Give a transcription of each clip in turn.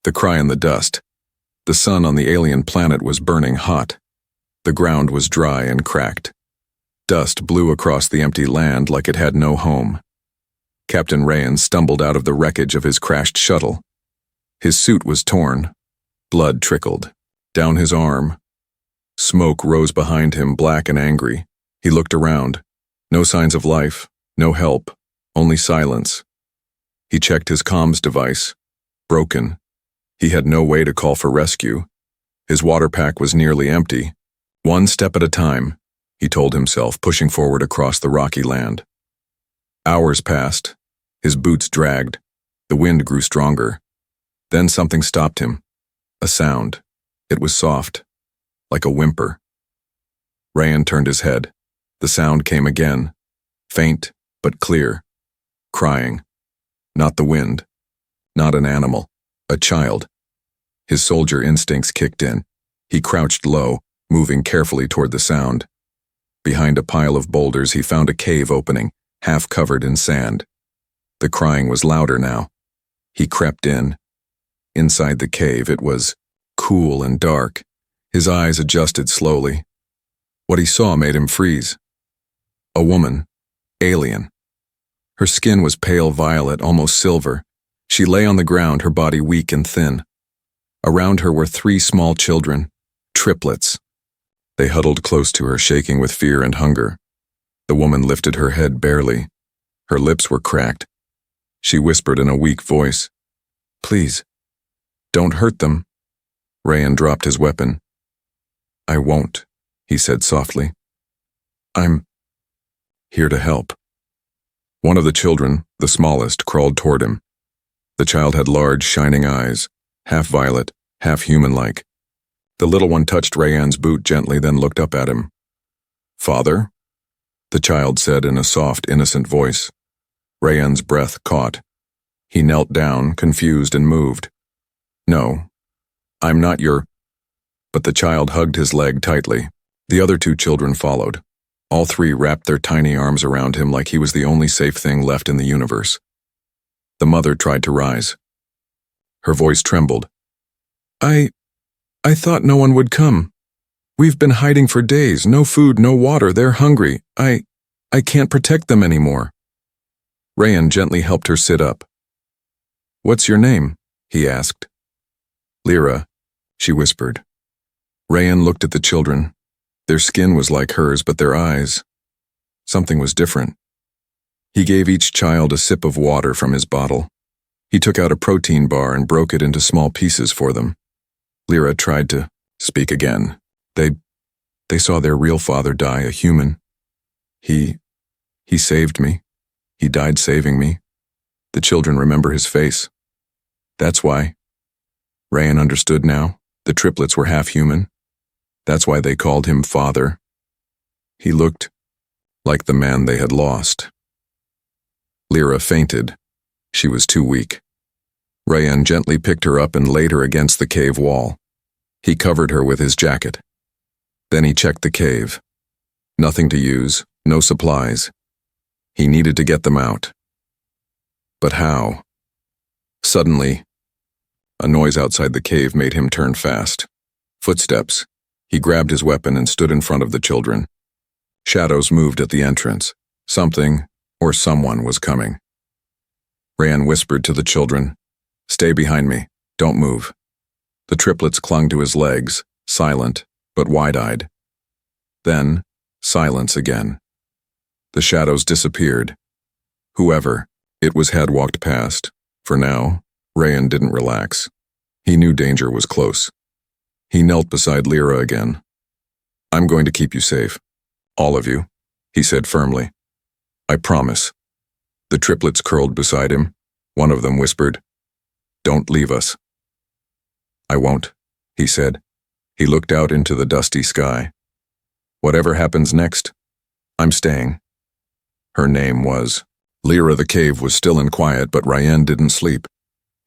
The cry in the dust. The sun on the alien planet was burning hot. The ground was dry and cracked. Dust blew across the empty land like it had no home. Captain Ryan stumbled out of the wreckage of his crashed shuttle. His suit was torn. Blood trickled down his arm. Smoke rose behind him, black and angry. He looked around. No signs of life, no help, only silence. He checked his comms device. Broken. He had no way to call for rescue. His water pack was nearly empty. One step at a time, he told himself, pushing forward across the rocky land. Hours passed. His boots dragged. The wind grew stronger. Then something stopped him. A sound. It was soft, like a whimper. Ryan turned his head. The sound came again, faint but clear. Crying. Not the wind. Not an animal. A child. His soldier instincts kicked in. He crouched low, moving carefully toward the sound. Behind a pile of boulders, he found a cave opening, half covered in sand. The crying was louder now. He crept in. Inside the cave, it was cool and dark. His eyes adjusted slowly. What he saw made him freeze. A woman. Alien. Her skin was pale violet, almost silver. She lay on the ground, her body weak and thin. Around her were 3 small children, triplets. They huddled close to her, shaking with fear and hunger. The woman lifted her head barely. Her lips were cracked. She whispered in a weak voice, "Please, don't hurt them." Ryan dropped his weapon. "I won't," he said softly. "I'm here to help." One of the children, the smallest, crawled toward him. The child had large, shining eyes, half violet, half human-like. The little one touched Rayan's boot gently, then looked up at him. "Father?" the child said in a soft, innocent voice. Rayan's breath caught. He knelt down, confused, and moved. "No, I'm not your—" But the child hugged his leg tightly. The other 2 children followed. All 3 wrapped their tiny arms around him like he was the only safe thing left in the universe. The mother tried to rise. Her voice trembled. I thought no one would come. We've been hiding for days, no food, no water, they're hungry. I can't protect them anymore." Rayan gently helped her sit up. "What's your name?" he asked. "Lyra," she whispered. Rayan looked at the children. Their skin was like hers, but their eyes, something was different. He gave each child a sip of water from his bottle. He took out a protein bar and broke it into small pieces for them. Lyra tried to speak again. They saw their real father die, a human. He saved me. He died saving me. The children remember his face. That's why. Rayan understood now. The triplets were half human. That's why they called him father. He looked like the man they had lost. Lyra fainted. She was too weak. Rayan gently picked her up and laid her against the cave wall. He covered her with his jacket. Then he checked the cave. Nothing to use, no supplies. He needed to get them out. But how? Suddenly, a noise outside the cave made him turn fast. Footsteps. He grabbed his weapon and stood in front of the children. Shadows moved at the entrance. Something or someone was coming. Rayan whispered to the children, "Stay behind me. Don't move." The triplets clung to his legs, silent but wide-eyed. Then, silence again. The shadows disappeared. Whoever it was had walked past. For now, Rayan didn't relax. He knew danger was close. He knelt beside Lyra again. "I'm going to keep you safe. All of you," he said firmly. "I promise." The triplets curled beside him. One of them whispered, "Don't leave us." "I won't," he said. He looked out into the dusty sky. "Whatever happens next, I'm staying." Her name was Lyra. The cave was still and quiet, but Rayan didn't sleep.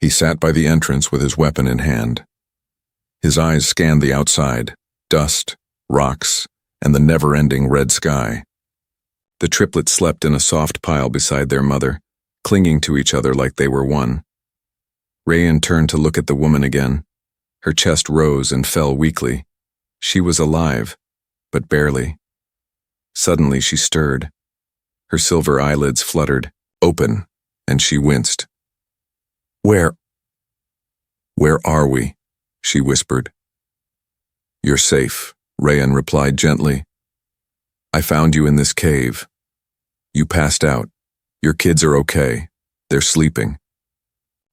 He sat by the entrance with his weapon in hand. His eyes scanned the outside, dust, rocks, and the never-ending red sky. The triplets slept in a soft pile beside their mother, clinging to each other like they were one. Rayan turned to look at the woman again. Her chest rose and fell weakly. She was alive, but barely. Suddenly she stirred. Her silver eyelids fluttered, open, and she winced. Where are we?" she whispered. "You're safe," Rayan replied gently. "I found you in this cave. You passed out. Your kids are okay. They're sleeping."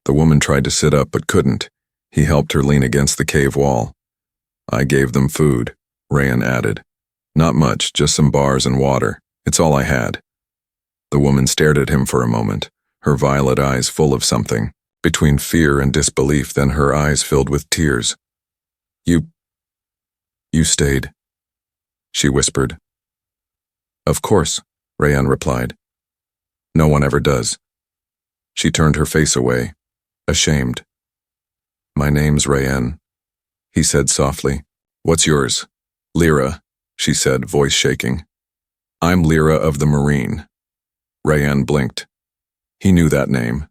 The woman tried to sit up but couldn't. He helped her lean against the cave wall. "I gave them food," Rayan added. "Not much, just some bars and water. It's all I had." The woman stared at him for a moment, her violet eyes full of something, between fear and disbelief, then her eyes filled with tears. You stayed," she whispered. "Of course," Rayan replied. "No one ever does." She turned her face away, ashamed. "My name's Rayan," he said softly. "What's yours?" "Lyra," she said, voice shaking. "I'm Lyra of the Marine." Rayan blinked. He knew that name.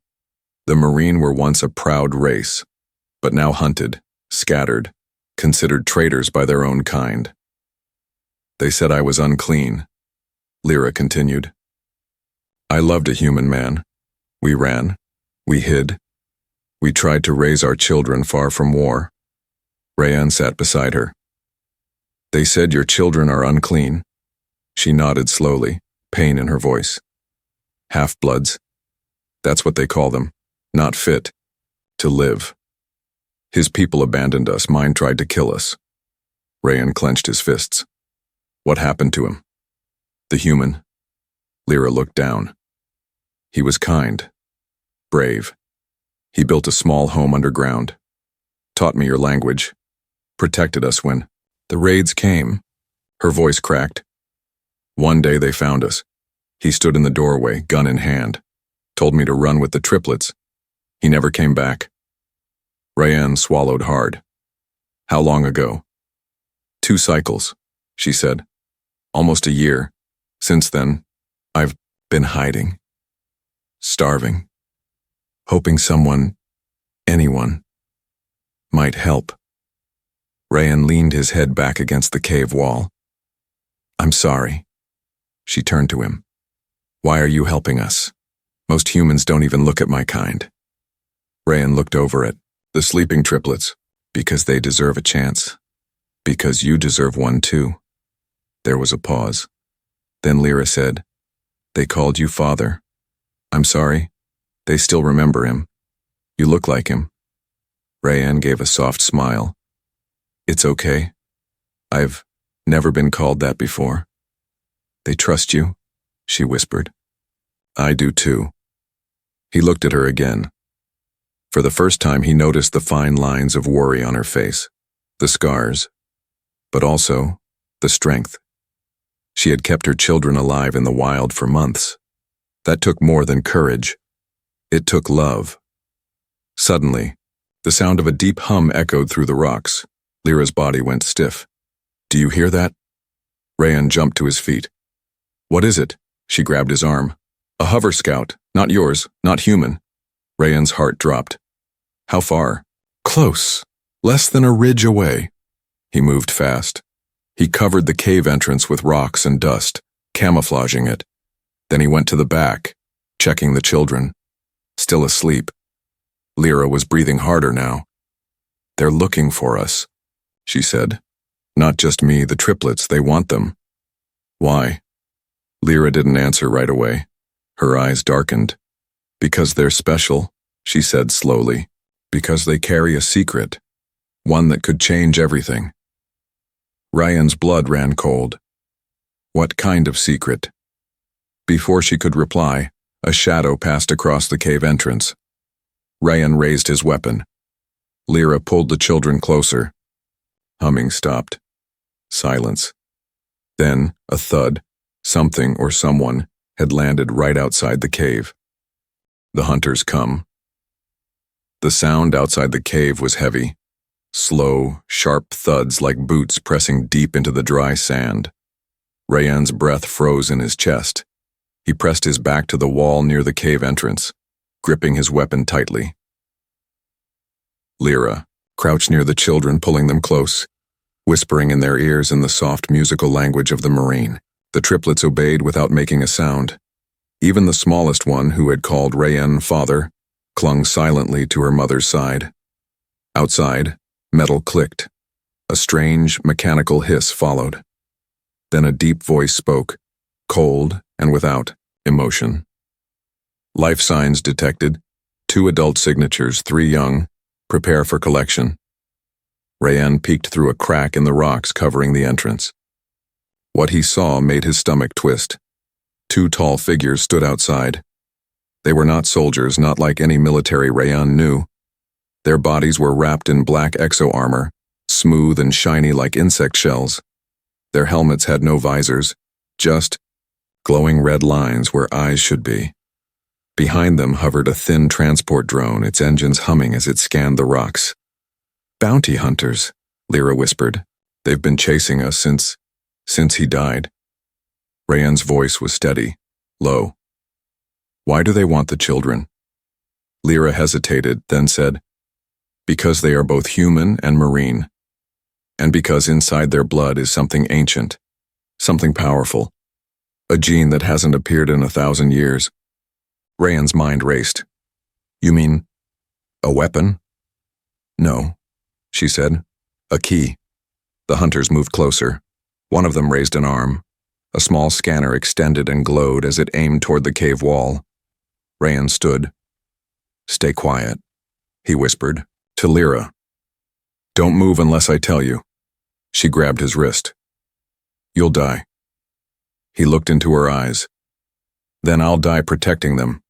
The Marine were once a proud race, but now hunted, scattered, considered traitors by their own kind. "They said I was unclean," Lyra continued. "I loved a human man. We ran. We hid. We tried to raise our children far from war." Rayan sat beside her. "They said your children are unclean." She nodded slowly, pain in her voice. "Half-bloods. That's what they call them. Not fit to live. His people abandoned us. Mine tried to kill us." Rayan clenched his fists. "What happened to him?" "The human." Lyra looked down. "He was kind. Brave. He built a small home underground. Taught me your language. Protected us when the raids came." Her voice cracked. "One day they found us. He stood in the doorway, gun in hand. Told me to run with the triplets. He never came back." Rayan swallowed hard. "How long ago?" "2 cycles," she said. "Almost a year. Since then, I've been hiding. Starving. Hoping someone, anyone, might help." Rayan leaned his head back against the cave wall. "I'm sorry." She turned to him. "Why are you helping us? Most humans don't even look at my kind." Rayan looked over at the sleeping triplets. "Because they deserve a chance. Because you deserve one too." There was a pause. Then Lyra said, "They called you father. I'm sorry. They still remember him. You look like him." Rayan gave a soft smile. "It's okay. I've never been called that before." "They trust you," she whispered. "I do too." He looked at her again. For the first time he noticed the fine lines of worry on her face, the scars, but also the strength. She had kept her children alive in the wild for months. That took more than courage. It took love. Suddenly, the sound of a deep hum echoed through the rocks. Lyra's body went stiff. "Do you hear that?" Rayan jumped to his feet. "What is it?" She grabbed his arm. "A hover scout, not yours, not human." Rayan's heart dropped. "How far?" "Close. Less than a ridge away." He moved fast. He covered the cave entrance with rocks and dust, camouflaging it. Then he went to the back, checking the children. Still asleep. Lyra was breathing harder now. "They're looking for us," she said. "Not just me, the triplets, they want them." "Why?" Lyra didn't answer right away. Her eyes darkened. "Because they're special," she said slowly. "Because they carry a secret. One that could change everything." Rayan's blood ran cold. "What kind of secret?" Before she could reply, a shadow passed across the cave entrance. Rayan raised his weapon. Lyra pulled the children closer. Humming stopped. Silence. Then, a thud. Something or someone had landed right outside the cave. "The hunters come." The sound outside the cave was heavy. Slow, sharp thuds like boots pressing deep into the dry sand. Rayan's breath froze in his chest. He pressed his back to the wall near the cave entrance, gripping his weapon tightly. Lyra, crouched near the children, pulling them close, whispering in their ears in the soft musical language of the marine. The triplets obeyed without making a sound. Even the smallest one, who had called Rayen father, clung silently to her mother's side. Outside, metal clicked. A strange, mechanical hiss followed. Then a deep voice spoke, cold and without emotion. Life signs detected. 2 adult signatures, 3 young. Prepare for collection. Rayen peeked through a crack in the rocks covering the entrance. What he saw made his stomach twist. 2 tall figures stood outside. They were not soldiers, not like any military Rayen knew. Their bodies were wrapped in black exo-armor, smooth and shiny like insect shells. Their helmets had no visors, just glowing red lines where eyes should be. Behind them hovered a thin transport drone, its engines humming as it scanned the rocks. "Bounty hunters," Lyra whispered. "They've been chasing us since he died." Rayen's voice was steady, low. "Why do they want the children?" Lyra hesitated, then said, "Because they are both human and marine. And because inside their blood is something ancient, something powerful, a gene that hasn't appeared in 1,000 years." Rayen's mind raced. "You mean a weapon?" "No," she said. "A key." The hunters moved closer. One of them raised an arm. A small scanner extended and glowed as it aimed toward the cave wall. Rayen stood. "Stay quiet," he whispered, to Lyra. "Don't move unless I tell you." She grabbed his wrist. "You'll die." He looked into her eyes. "Then I'll die protecting them."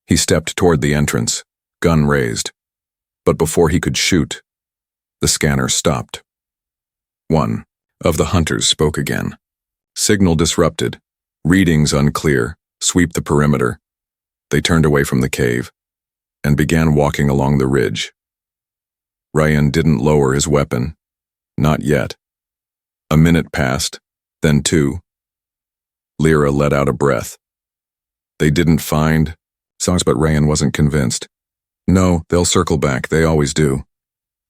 He stepped toward the entrance, gun raised. But before he could shoot, the scanner stopped. One of the hunters spoke again. "Signal disrupted. Readings unclear. Sweep the perimeter." They turned away from the cave and began walking along the ridge. Rayen didn't lower his weapon. Not yet. A minute passed, then 2. Lyra let out a breath. They didn't find songs, but Rayen wasn't convinced. "No, they'll circle back, they always do."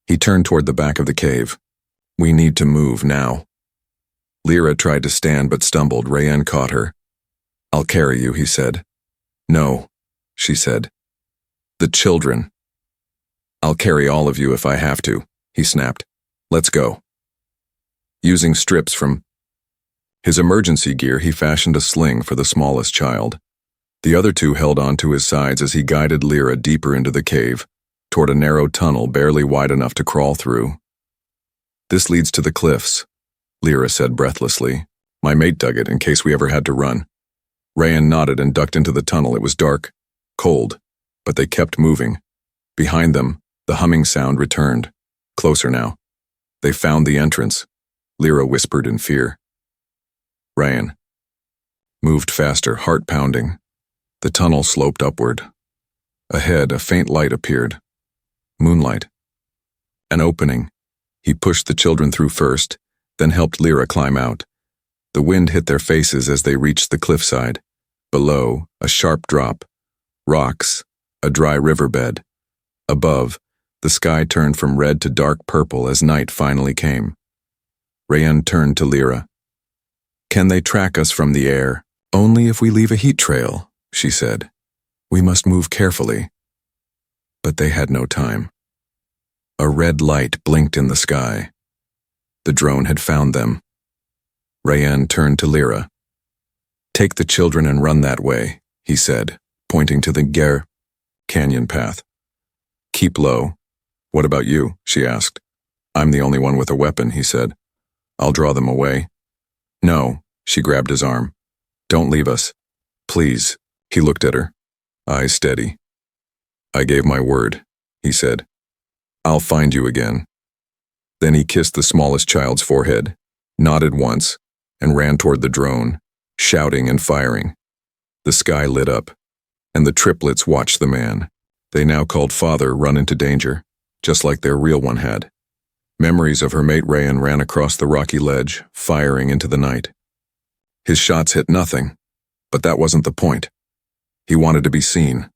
He turned toward the back of the cave. "We need to move now." Lyra tried to stand but stumbled. Rayen caught her. "I'll carry you," he said. "No," she said. "The children." "I'll carry all of you if I have to," he snapped. "Let's go." Using strips from his emergency gear, he fashioned a sling for the smallest child. The other 2 held on to his sides as he guided Lyra deeper into the cave, toward a narrow tunnel barely wide enough to crawl through. "This leads to the cliffs," Lyra said breathlessly. "My mate dug it in case we ever had to run." Rayen nodded and ducked into the tunnel. It was dark, cold, but they kept moving. Behind them, the humming sound returned. Closer now. "They found the entrance," Lyra whispered in fear. Rayen moved faster, heart pounding. The tunnel sloped upward. Ahead, a faint light appeared. Moonlight. An opening. He pushed the children through first, then helped Lyra climb out. The wind hit their faces as they reached the cliffside. Below, a sharp drop. Rocks, a dry riverbed. Above, the sky turned from red to dark purple as night finally came. Rayen turned to Lyra. "Can they track us from the air?" "Only if we leave a heat trail," she said. "We must move carefully." But they had no time. A red light blinked in the sky. The drone had found them. Rayen turned to Lyra. "Take the children and run that way," he said, pointing to the canyon path. "Keep low." "What about you?" she asked. "I'm the only one with a weapon," he said. "I'll draw them away." "No," she grabbed his arm. "Don't leave us. Please." He looked at her, eyes steady. "I gave my word," he said. "I'll find you again." Then he kissed the smallest child's forehead, nodded once, and ran toward the drone, shouting and firing. The sky lit up, and the triplets watched the man they now called father run into danger, just like their real one had. Memories of her mate Rayen ran across the rocky ledge, firing into the night. His shots hit nothing, but that wasn't the point. He wanted to be seen,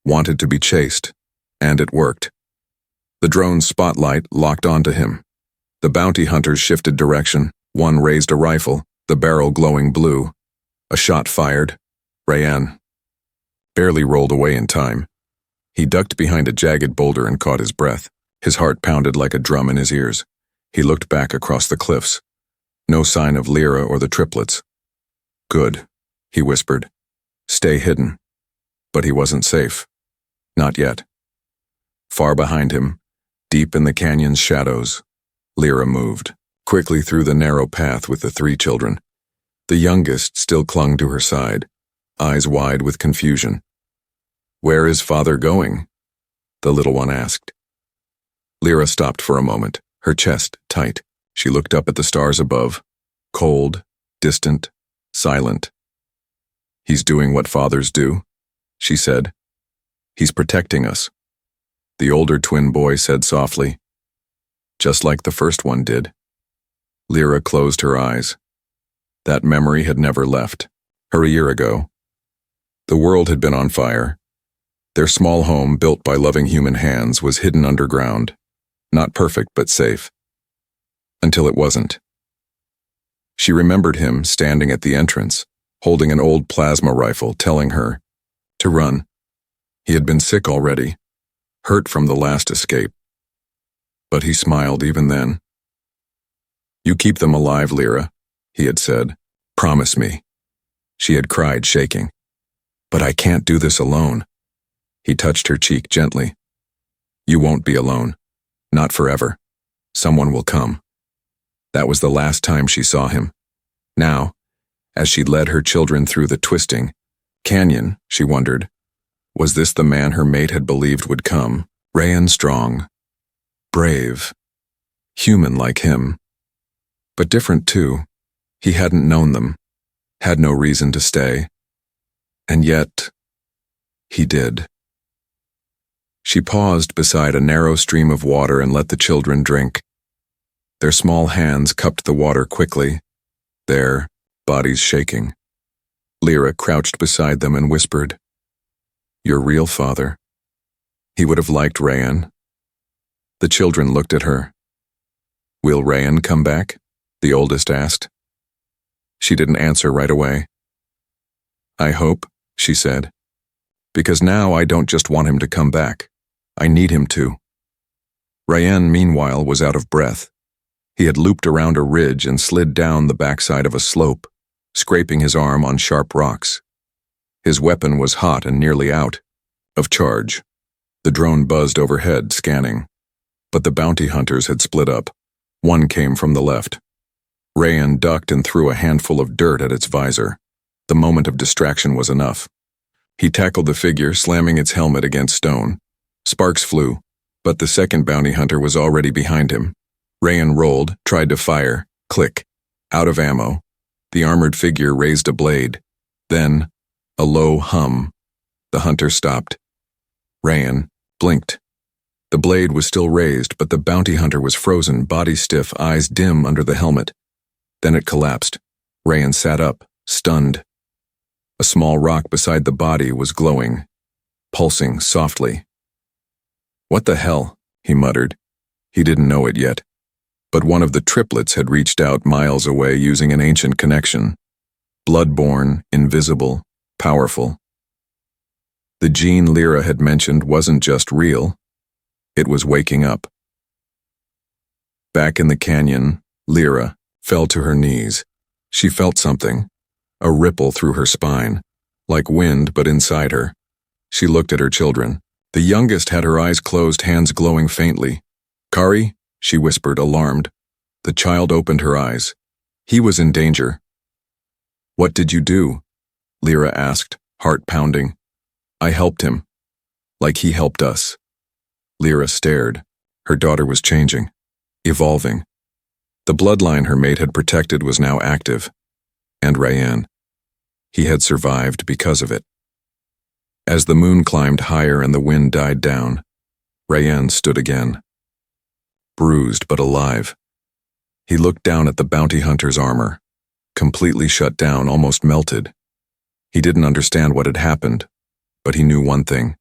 wanted to be chased, and it worked. The drone's spotlight locked onto him. The bounty hunters shifted direction. One raised a rifle, the barrel glowing blue. A shot fired. Rayan barely rolled away in time. He ducked behind a jagged boulder and caught his breath. His heart pounded like a drum in his ears. He looked back across the cliffs. No sign of Lyra or the triplets. Good, he whispered. Stay hidden. But he wasn't safe. Not yet. Far behind him, deep in the canyon's shadows, Lyra moved, quickly through the narrow path with the 3 children. The youngest still clung to her side, eyes wide with confusion. Where is father going? The little one asked. Lyra stopped for a moment, her chest tight. She looked up at the stars above, cold, distant, silent. He's doing what fathers do, she said. He's protecting us. The older twin boy said softly. Just like the first one did. Lyra closed her eyes. That memory had never left her a year ago. The world had been on fire. Their small home, built by loving human hands, was hidden underground. Not perfect, but safe. Until it wasn't. She remembered him standing at the entrance, holding an old plasma rifle, telling her to run. He had been sick already, hurt from the last escape. But he smiled even then. You keep them alive, Lyra, he had said. Promise me. She had cried, shaking. But I can't do this alone. He touched her cheek gently. You won't be alone. Not forever. Someone will come. That was the last time she saw him. Now, as she led her children through the twisting canyon, she wondered, was this the man her mate had believed would come? Rayan strong, brave, human like him. But different too. He hadn't known them, had no reason to stay. And yet, he did. She paused beside a narrow stream of water and let the children drink. Their small hands cupped the water quickly, their bodies shaking. Lyra crouched beside them and whispered, Your real father. He would have liked Rayan. The children looked at her. Will Rayan come back? The oldest asked. She didn't answer right away. I hope, she said, because now I don't just want him to come back. I need him to. Rayan, meanwhile, was out of breath. He had looped around a ridge and slid down the backside of a slope, scraping his arm on sharp rocks. His weapon was hot and nearly out of charge. The drone buzzed overhead, scanning. But the bounty hunters had split up. One came from the left. Rayan ducked and threw a handful of dirt at its visor. The moment of distraction was enough. He tackled the figure, slamming its helmet against stone. Sparks flew, but the second bounty hunter was already behind him. Rayan rolled, tried to fire. Click. Out of ammo. The armored figure raised a blade. Then, a low hum. The hunter stopped. Rayan blinked. The blade was still raised, but the bounty hunter was frozen, body stiff, eyes dim under the helmet. Then it collapsed. Rayan sat up, stunned. A small rock beside the body was glowing, pulsing softly. What the hell? He muttered. He didn't know it yet. But one of the triplets had reached out miles away using an ancient connection. Bloodborne, invisible, powerful. The gene Lyra had mentioned wasn't just real. It was waking up. Back in the canyon, Lyra fell to her knees. She felt something, a ripple through her spine, like wind but inside her. She looked at her children. The youngest had her eyes closed, hands glowing faintly. Kari, she whispered, alarmed. The child opened her eyes. He was in danger. What did you do? Lyra asked, heart pounding. I helped him, like he helped us. Lyra stared. Her daughter was changing, evolving. The bloodline her mate had protected was now active. And Rayan. He had survived because of it. As the moon climbed higher and the wind died down, Rayan stood again. Bruised but alive. He looked down at the bounty hunter's armor, completely shut down, almost melted. He didn't understand what had happened, but he knew one thing.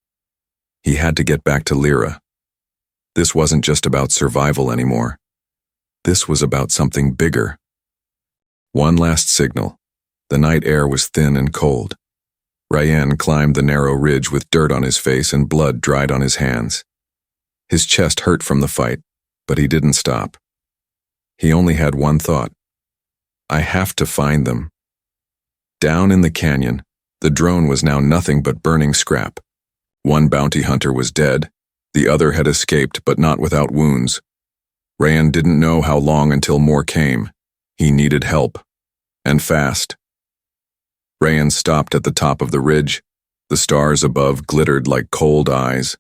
He had to get back to Lyra. This wasn't just about survival anymore. This was about something bigger. One last signal. The night air was thin and cold. Ryan climbed the narrow ridge with dirt on his face and blood dried on his hands. His chest hurt from the fight, but he didn't stop. He only had one thought. I have to find them. Down in the canyon, the drone was now nothing but burning scrap. One bounty hunter was dead. The other had escaped, but not without wounds. Ryan didn't know how long until more came. He needed help. And fast. Ryan stopped at the top of the ridge. The stars above glittered like cold eyes.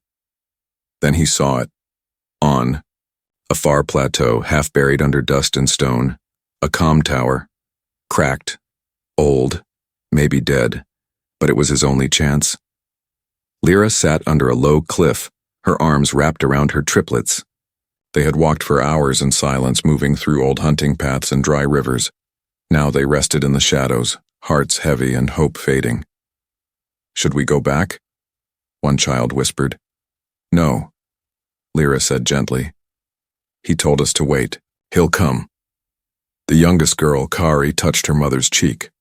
Then he saw it. On a far plateau, half buried under dust and stone, a comm tower. Cracked. Old. Maybe dead. But it was his only chance. Lyra sat under a low cliff, her arms wrapped around her triplets. They had walked for hours in silence, moving through old hunting paths and dry rivers. Now they rested in the shadows, hearts heavy and hope fading. Should we go back? One child whispered. No, Lyra said gently. He told us to wait. He'll come. The youngest girl, Kari, touched her mother's cheek.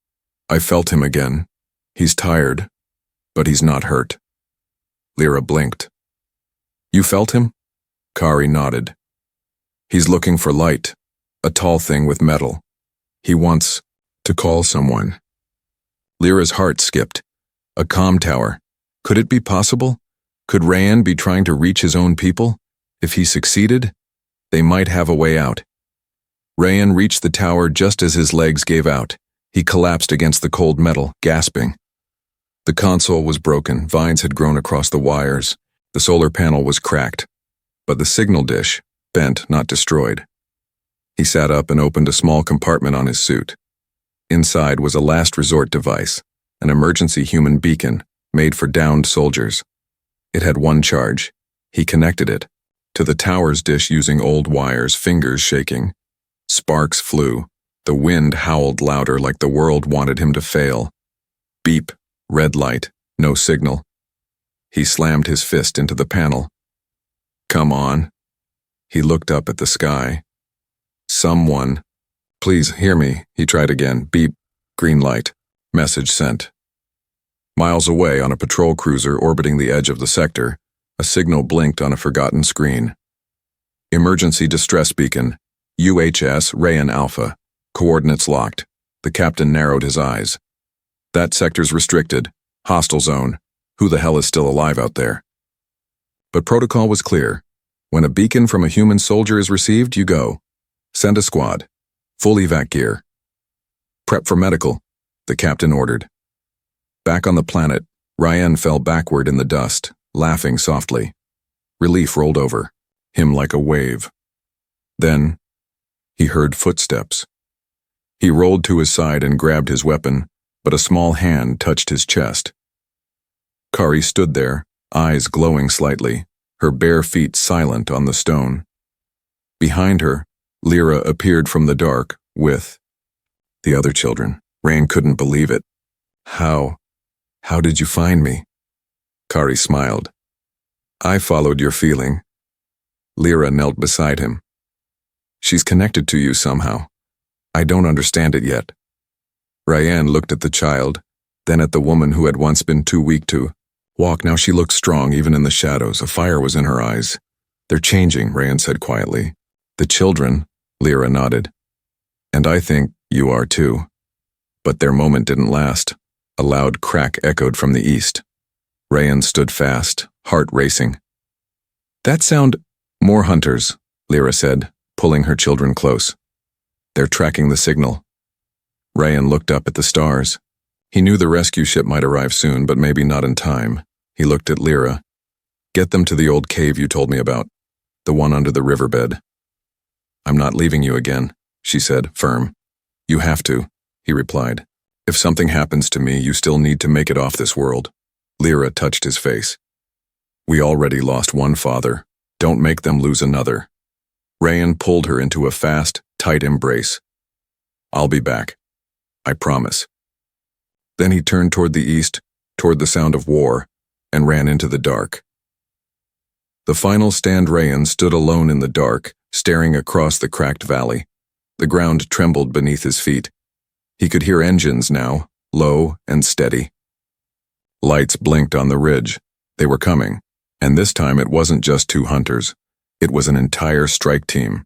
I felt him again. He's tired, but he's not hurt. Lyra blinked. You felt him? Kari nodded. He's looking for light, a tall thing with metal. He wants to call someone. Lyra's heart skipped. A comm tower. Could it be possible? Could Ryan be trying to reach his own people? If he succeeded, they might have a way out. Ryan reached the tower just as his legs gave out. He collapsed against the cold metal, gasping. The console was broken, vines had grown across the wires, the solar panel was cracked, but the signal dish, bent, not destroyed. He sat up and opened a small compartment on his suit. Inside was a last resort device, an emergency human beacon made for downed soldiers. It had one charge. He connected it to the tower's dish using old wires, fingers shaking. Sparks flew. The wind howled louder like the world wanted him to fail. Beep. Red light, no signal. He slammed his fist into the panel. Come on. He looked up at the sky. Someone. Please hear me, he tried again. Beep. Green light. Message sent. Miles away on a patrol cruiser orbiting the edge of the sector, a signal blinked on a forgotten screen. Emergency distress beacon. UHS Rayan Alpha. Coordinates locked. The captain narrowed his eyes. That sector's restricted. Hostile zone. Who the hell is still alive out there? But protocol was clear. When a beacon from a human soldier is received, you go. Send a squad. Full evac gear. Prep for medical, the captain ordered. Back on the planet, Ryan fell backward in the dust, laughing softly. Relief rolled over him like a wave. Then, he heard footsteps. He rolled to his side and grabbed his weapon, but a small hand touched his chest. Kari stood there, eyes glowing slightly, her bare feet silent on the stone. Behind her, Lyra appeared from the dark with the other children. Ryan couldn't believe it. How did you find me? Kari smiled. I followed your feeling. Lyra knelt beside him. She's connected to you somehow. I don't understand it yet. Ryan looked at the child, then at the woman who had once been too weak to walk. Now she looked strong even in the shadows. A fire was in her eyes. They're changing, Ryan said quietly. The children, Lyra nodded. And I think you are too. But their moment didn't last. A loud crack echoed from the east. Ryan stood fast, heart racing. That sound... More hunters, Lyra said, pulling her children close. They're tracking the signal. Ryan looked up at the stars. He knew the rescue ship might arrive soon, but maybe not in time. He looked at Lyra. Get them to the old cave you told me about, the one under the riverbed. I'm not leaving you again, she said, firm. You have to, he replied. If something happens to me, you still need to make it off this world. Lyra touched his face. We already lost one father. Don't make them lose another. Ryan pulled her into a fast, tight embrace. I'll be back. I promise. Then he turned toward the east, toward the sound of war, and ran into the dark. The final stand Rayan stood alone in the dark, staring across the cracked valley. The ground trembled beneath his feet. He could hear engines now, low and steady. Lights blinked on the ridge. They were coming, and this time it wasn't just two hunters. It was an entire strike team.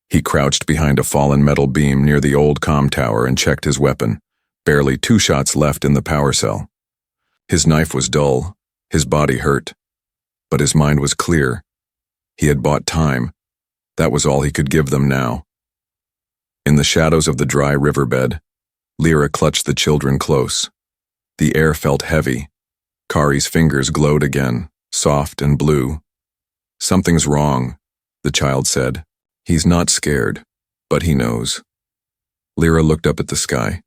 He crouched behind a fallen metal beam near the old comm tower and checked his weapon. Barely 2 shots left in the power cell. His knife was dull, his body hurt, but his mind was clear. He had bought time. That was all he could give them now. In the shadows of the dry riverbed, Lyra clutched the children close. The air felt heavy. Kari's fingers glowed again, soft and blue. "Something's wrong," the child said. "He's not scared, but he knows." Lyra looked up at the sky.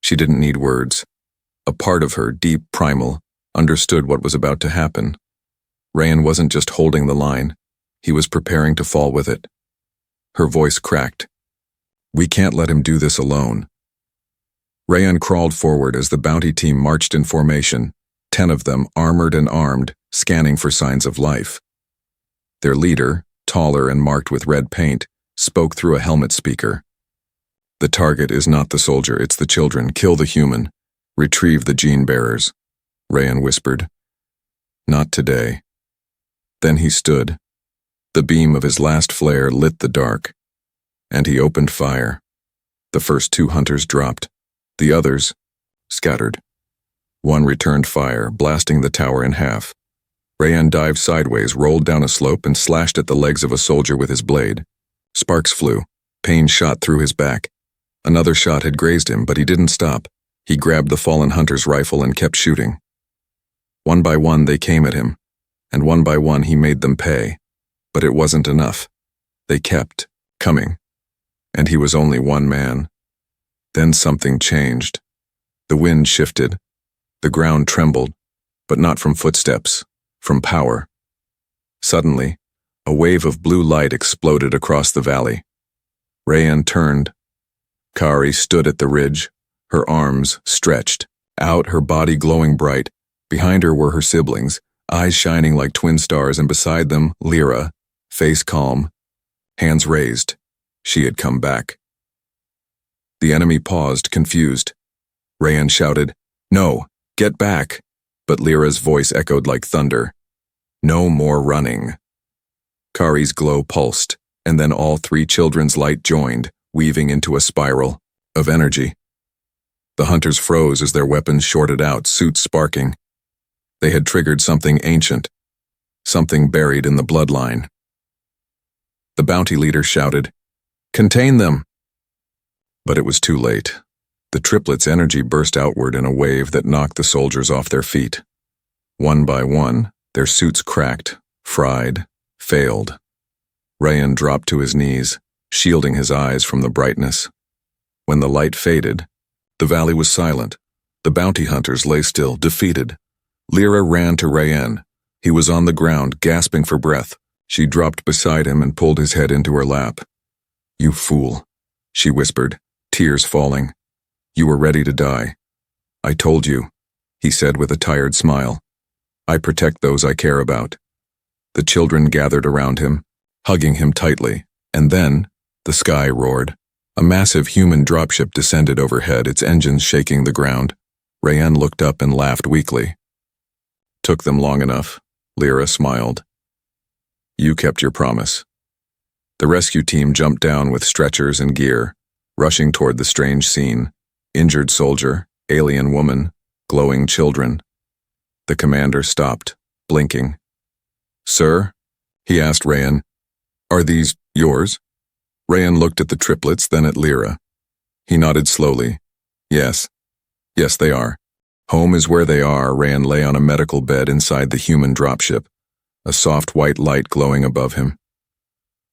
She didn't need words. A part of her, deep, primal, understood what was about to happen. Rayan wasn't just holding the line. He was preparing to fall with it. Her voice cracked. "We can't let him do this alone." Rayan crawled forward as the bounty team marched in formation, 10 of them armored and armed, scanning for signs of life. Their leader, taller and marked with red paint, spoke through a helmet speaker. "The target is not the soldier, it's the children. Kill the human. Retrieve the gene bearers," Rayan whispered. "Not today." Then he stood. The beam of his last flare lit the dark, and he opened fire. The first 2 hunters dropped. The others scattered. One returned fire, blasting the tower in half. Rayan dived sideways, rolled down a slope, and slashed at the legs of a soldier with his blade. Sparks flew. Pain shot through his back. Another shot had grazed him, but he didn't stop. He grabbed the fallen hunter's rifle and kept shooting. One by one they came at him, and one by one he made them pay. But it wasn't enough. They kept coming. And he was only one man. Then something changed. The wind shifted. The ground trembled, but not from footsteps, from power. Suddenly, a wave of blue light exploded across the valley. Rayan turned. Kari stood at the ridge, her arms stretched out, her body glowing bright. Behind her were her siblings, eyes shining like twin stars, and beside them, Lyra, face calm, hands raised. She had come back. The enemy paused, confused. Rayan shouted, "No, get back!" But Lyra's voice echoed like thunder. "No more running." Kari's glow pulsed, and then all 3 children's light joined, weaving into a spiral of energy. The hunters froze as their weapons shorted out, suits sparking. They had triggered something ancient, something buried in the bloodline. The bounty leader shouted, "Contain them!" But it was too late. The triplets' energy burst outward in a wave that knocked the soldiers off their feet. One by one, their suits cracked, fried, failed. Rayan dropped to his knees, shielding his eyes from the brightness. When the light faded, the valley was silent. The bounty hunters lay still, defeated. Lyra ran to Rayan. He was on the ground, gasping for breath. She dropped beside him and pulled his head into her lap. "You fool," she whispered, tears falling. "You were ready to die." "I told you," he said with a tired smile. "I protect those I care about." The children gathered around him, hugging him tightly, and then the sky roared. A massive human dropship descended overhead, its engines shaking the ground. Rayan looked up and laughed weakly. "Took them long enough," Lyra smiled. "You kept your promise." The rescue team jumped down with stretchers and gear, rushing toward the strange scene. Injured soldier, alien woman, glowing children. The commander stopped, blinking. "Sir?" he asked Rayan. "Are these yours?" Rayan looked at the triplets, then at Lyra. He nodded slowly. "Yes. Yes, they are. Home is where they are." Rayan lay on a medical bed inside the human dropship, a soft white light glowing above him.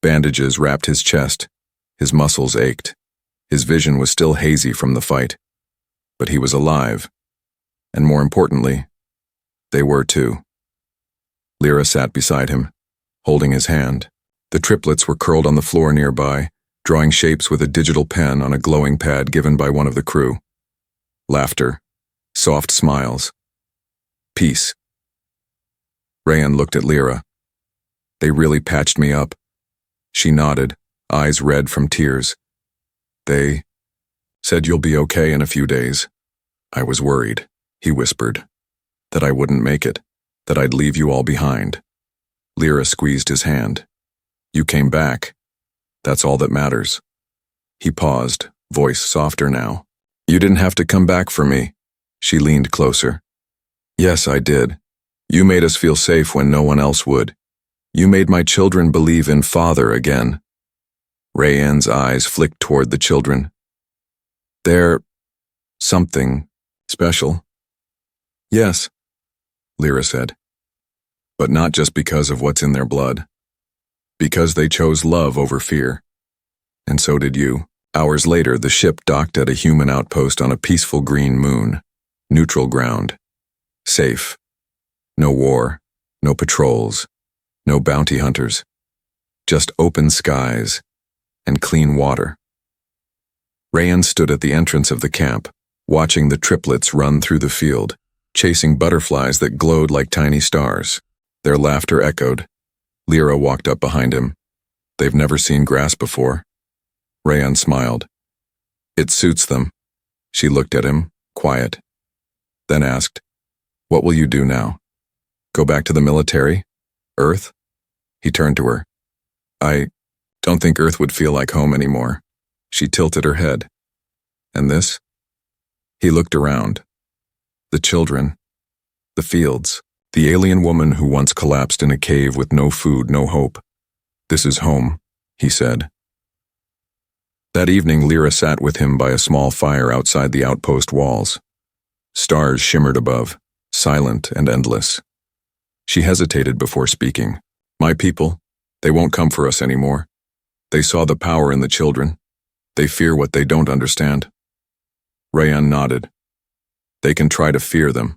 Bandages wrapped his chest. His muscles ached. His vision was still hazy from the fight. But he was alive. And more importantly, they were too. Lyra sat beside him, holding his hand. The triplets were curled on the floor nearby, drawing shapes with a digital pen on a glowing pad given by one of the crew. Laughter. Soft smiles. Peace. Rayan looked at Lyra. They really patched me up. She nodded, eyes red from tears. They said you'll be okay in a few days. I was worried, he whispered, that I wouldn't make it, that I'd leave you all behind. Lyra squeezed his hand. You came back. That's all that matters. He paused, voice softer now. You didn't have to come back for me. She leaned closer. Yes, I did. You made us feel safe when no one else would. You made my children believe in Father again. Rayanne's eyes flicked toward the children. They're something special. Yes, Lyra said. But not just because of what's in their blood. Because they chose love over fear. And so did you. Hours later, the ship docked at a human outpost on a peaceful green moon. Neutral ground. Safe. No war. No patrols. No bounty hunters. Just open skies and clean water. Rayanne stood at the entrance of the camp, watching the triplets run through the field, chasing butterflies that glowed like tiny stars. Their laughter echoed. Lyra walked up behind him. They've never seen grass before. Rayanne smiled. It suits them. She looked at him, quiet, then asked, What will you do now? Go back to the military? Earth? He turned to her. I don't think Earth would feel like home anymore. She tilted her head. And this? He looked around. The children. The fields. The alien woman who once collapsed in a cave with no food, no hope. This is home, he said. That evening, Lyra sat with him by a small fire outside the outpost walls. Stars shimmered above, silent and endless. She hesitated before speaking. My people, they won't come for us anymore. They saw the power in the children. They fear what they don't understand. Rayanne nodded. They can try to fear them,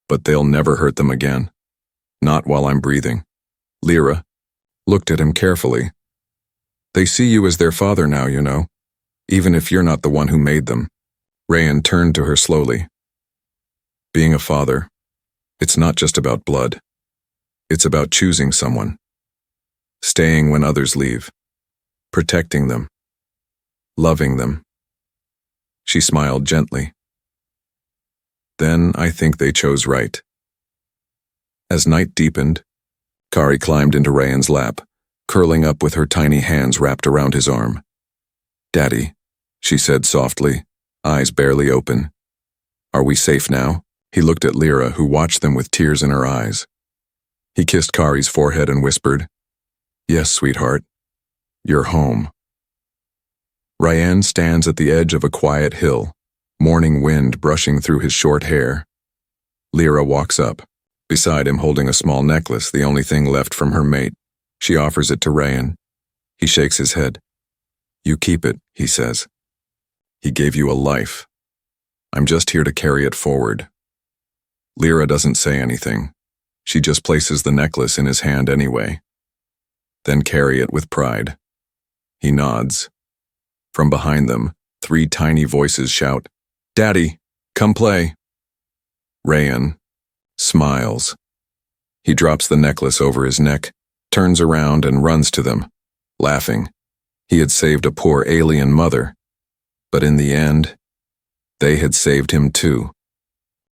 but they'll never hurt them again. Not while I'm breathing. Lyra looked at him carefully. They see you as their father now, you know, even if you're not the one who made them. Rayanne turned to her slowly. Being a father, it's not just about blood. It's about choosing someone. Staying when others leave. Protecting them. Loving them. She smiled gently. Then I think they chose right. As night deepened, Kari climbed into Rayanne's lap, curling up with her tiny hands wrapped around his arm. Daddy, she said softly, eyes barely open. Are we safe now? He looked at Lyra, who watched them with tears in her eyes. He kissed Kari's forehead and whispered, Yes, sweetheart. You're home. Rayanne stands at the edge of a quiet hill, morning wind brushing through his short hair. Lyra walks up, beside him holding a small necklace, the only thing left from her mate. She offers it to Rayanne. He shakes his head. You keep it, he says. He gave you a life. I'm just here to carry it forward. Lyra doesn't say anything. She just places the necklace in his hand anyway. Then carry it with pride. He nods. From behind them, 3 tiny voices shout, Daddy, come play. Rayanne smiles. He drops the necklace over his neck, turns around and runs to them, laughing. He had saved a poor alien mother, but in the end, they had saved him too.